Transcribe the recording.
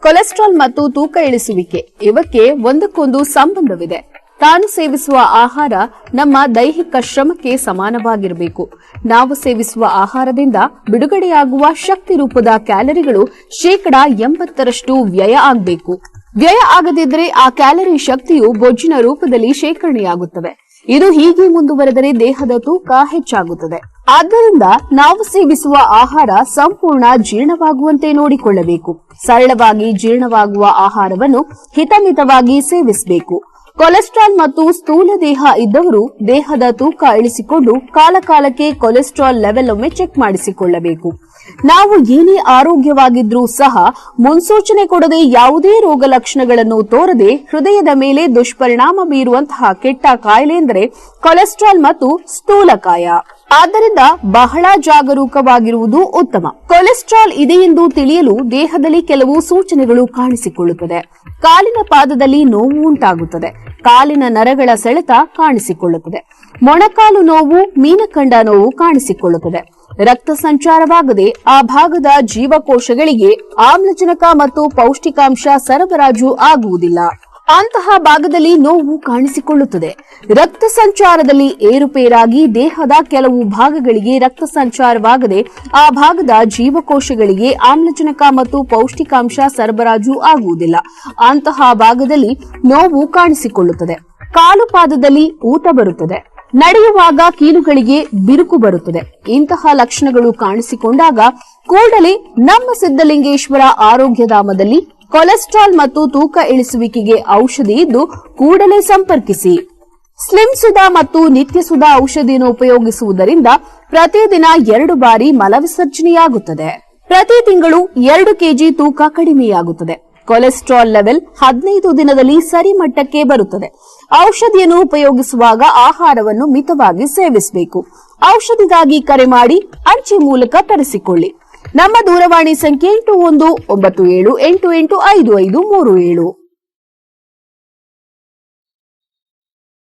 Cholesterol ಮತ್ತು ತೂಕ ಇಳಿಸುವಿಕೆ ಇವಕ್ಕೆ ಒಂದಕ್ಕೊಂದು ಸಂಬಂಧವಿದೆ. ತಾನು ಸೇವಿಸುವ ಆಹಾರ ನಮ್ಮ ದೈಹಿಕ ಶ್ರಮಕ್ಕೆ ಸಮಾನವಾಗಿರಬೇಕು. ನಾವು ಸೇವಿಸುವ ಆಹಾರದಿಂದ ಬಿಡುಗಡೆಯಾಗುವ ಶಕ್ತಿ ರೂಪದ ಕ್ಯಾಲರಿಗಳು 80% ವ್ಯಯ ಆಗಬೇಕು. ವ್ಯಯ ಆಗದಿದ್ದರೆ ಆ ಕ್ಯಾಲರಿ ಶಕ್ತಿಯು ಬೊಜ್ಜಿನ ರೂಪದಲ್ಲಿ ಶೇಖರಣೆಯಾಗುತ್ತವೆ. ಇದು ಹೀಗೆ ಮುಂದುವರೆದರೆ ದೇಹದ ತೂಕ ಹೆಚ್ಚಾಗುತ್ತದೆ. ಆದ್ದರಿಂದ ನಾವು ಸೇವಿಸುವ ಆಹಾರ ಸಂಪೂರ್ಣ ಜೀರ್ಣವಾಗುವಂತೆ ನೋಡಿಕೊಳ್ಳಬೇಕು. ಸರಳವಾಗಿ ಜೀರ್ಣವಾಗುವ ಆಹಾರವನ್ನು ಹಿತಮಿತವಾಗಿ ಸೇವಿಸಬೇಕು. ಕೊಲೆಸ್ಟ್ರಾಲ್ ಮತ್ತು ಸ್ಥೂಲ ದೇಹ ಇದ್ದವರು ದೇಹದ ತೂಕ ಇಳಿಸಿಕೊಂಡು ಕಾಲಕಾಲಕ್ಕೆ ಕೊಲೆಸ್ಟ್ರಾಲ್ ಲೆವೆಲ್ ಒಮ್ಮೆ ಚೆಕ್ ಮಾಡಿಸಿಕೊಳ್ಳಬೇಕು. ನಾವು ಏನೇ ಆರೋಗ್ಯವಾಗಿದ್ರೂ ಸಹ ಮುನ್ಸೂಚನೆ ಕೊಡದೆ ಯಾವುದೇ ರೋಗ ಲಕ್ಷಣಗಳನ್ನು ತೋರದೆ ಹೃದಯದ ಮೇಲೆ ದುಷ್ಪರಿಣಾಮ ಬೀರುವಂತಹ ಕೆಟ್ಟ ಕಾಯಿಲೆ ಎಂದರೆ ಕೊಲೆಸ್ಟ್ರಾಲ್ ಮತ್ತು ಸ್ಥೂಲಕಾಯ. ಆದ್ದರಿಂದ ಬಹಳ ಜಾಗರೂಕವಾಗಿರುವುದು ಉತ್ತಮ. ಕೊಲೆಸ್ಟ್ರಾಲ್ ಇದೆ ಎಂದು ತಿಳಿಯಲು ದೇಹದಲ್ಲಿ ಕೆಲವು ಸೂಚನೆಗಳು ಕಾಣಿಸಿಕೊಳ್ಳುತ್ತದೆ. ಕಾಲಿನ ಪಾದದಲ್ಲಿ ನೋವು ಉಂಟಾಗುತ್ತದೆ. ಕಾಲಿನ ನರಗಳ ಸೆಳೆತ ಕಾಣಿಸಿಕೊಳ್ಳುತ್ತದೆ. ಮೊಣಕಾಲು ನೋವು, ಮೀನಖಂಡ ನೋವು ಕಾಣಿಸಿಕೊಳ್ಳುತ್ತದೆ. ರಕ್ತ ಸಂಚಾರವಾಗದೆ ಆ ಭಾಗದ ಜೀವಕೋಶಗಳಿಗೆ ಆಮ್ಲಜನಕ ಮತ್ತು ಪೌಷ್ಟಿಕಾಂಶ ಸರಬರಾಜು ಆಗುವುದಿಲ್ಲ. ಅಂತಹ ಭಾಗದಲ್ಲಿ ನೋವು ಕಾಣಿಸಿಕೊಳ್ಳುತ್ತದೆ. ರಕ್ತ ಸಂಚಾರದಲ್ಲಿ ಏರುಪೇರಾಗಿ ದೇಹದ ಕೆಲವು ಭಾಗಗಳಿಗೆ ರಕ್ತ ಸಂಚಾರವಾಗದೆ ಆ ಭಾಗದ ಜೀವಕೋಶಗಳಿಗೆ ಆಮ್ಲಜನಕ ಮತ್ತು ಪೌಷ್ಟಿಕಾಂಶ ಸರಬರಾಜು ಆಗುವುದಿಲ್ಲ. ಅಂತಹ ಭಾಗದಲ್ಲಿ ನೋವು ಕಾಣಿಸಿಕೊಳ್ಳುತ್ತದೆ. ಕಾಲು ಪಾದದಲ್ಲಿ ಊತ ಬರುತ್ತದೆ. ನಡೆಯುವಾಗ ಕೀಲುಗಳಿಗೆ ಬಿರುಕು ಬರುತ್ತದೆ. ಇಂತಹ ಲಕ್ಷಣಗಳು ಕಾಣಿಸಿಕೊಂಡಾಗ ಕೂಡಲೇ ನಮ್ಮ ಸಿದ್ದಲಿಂಗೇಶ್ವರ ಆರೋಗ್ಯಧಾಮದಲ್ಲಿ ಕೊಲೆಸ್ಟ್ರಾಲ್ ಮತ್ತು ತೂಕ ಇಳಿಸುವಿಕೆಗೆ ಔಷಧಿ ಇದ್ದು ಕೂಡಲೇ ಸಂಪರ್ಕಿಸಿ. ಸ್ಲಿಮ್ ಸುಧಾ ಮತ್ತು ನಿತ್ಯ ಸುಧಾ ಔಷಧಿಯನ್ನು ಉಪಯೋಗಿಸುವುದರಿಂದ ಪ್ರತಿದಿನ 2 ಬಾರಿ ಮಲವಿಸರ್ಜನೆಯಾಗುತ್ತದೆ. ಪ್ರತಿ ತಿಂಗಳು 2 ಕೆಜಿ ತೂಕ ಕಡಿಮೆಯಾಗುತ್ತದೆ. ಕೊಲೆಸ್ಟ್ರಾಲ್ ಲೆವೆಲ್ 15 ದಿನದಲ್ಲಿ ಸರಿ ಮಟ್ಟಕ್ಕೆ ಬರುತ್ತದೆ. ಔಷಧಿಯನ್ನು ಉಪಯೋಗಿಸುವಾಗ ಆಹಾರವನ್ನು ಮಿತವಾಗಿ ಸೇವಿಸಬೇಕು. ಔಷಧಿಗಾಗಿ ಕರೆ ಮಾಡಿ ಅಂಚೆ ಮೂಲಕ ತರಿಸಿಕೊಳ್ಳಿ. ನಮ್ಮ ದೂರವಾಣಿ ಸಂಖ್ಯೆ 8197885537.